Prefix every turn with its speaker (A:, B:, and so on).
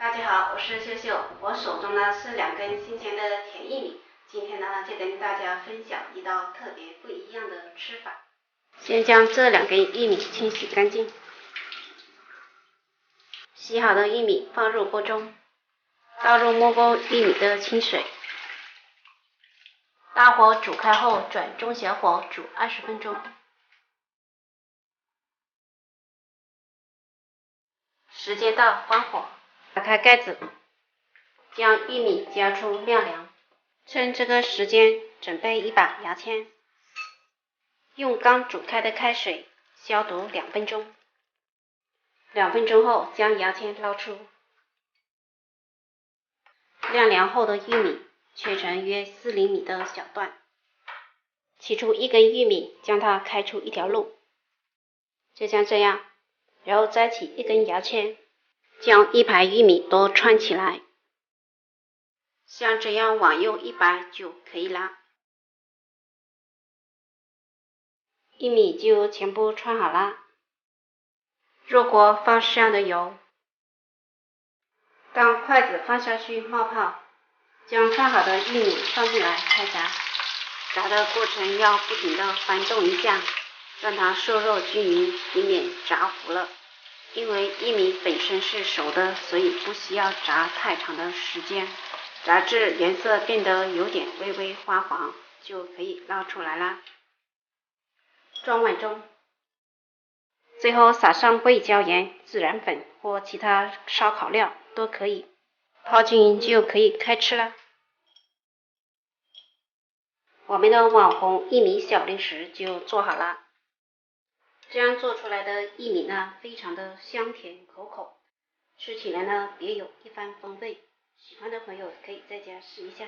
A: 大家好，我是秀秀，我手中呢是2根新鲜的甜玉米，今天呢就跟大家分享一道特别不一样的吃法。先将这2根玉米清洗干净，洗好的玉米放入锅中，倒入没过玉米的清水，大火煮开后转中小火煮20分钟。时间到，关火，打开盖子，将玉米加出晾凉。趁这个时间，准备一把牙签，用刚煮开的开水消毒2分钟。2分钟后，将牙签捞出。晾凉后的玉米切成约4厘米的小段，取出1根玉米，将它开出一条路，就像这样。然后再起1根牙签，将1排玉米都串起来，像这样往右1摆就可以了。玉米就全部串好了。热锅放适量的油，当筷子放下去冒泡，将串好的玉米放进来开炸。炸的过程要不停的翻动一下，让它受热均匀，以免炸糊了。因为玉米本身是熟的，所以不需要炸太长的时间。炸至颜色变得有点微微发黄，就可以捞出来啦。装碗中，最后撒上桂椒盐、孜然粉或其他烧烤料都可以，泡均匀就可以开吃了。我们的网红玉米小零食就做好了。这样做出来的玉米呢，非常的香甜可口，吃起来呢别有一番风味。喜欢的朋友可以在家试一下。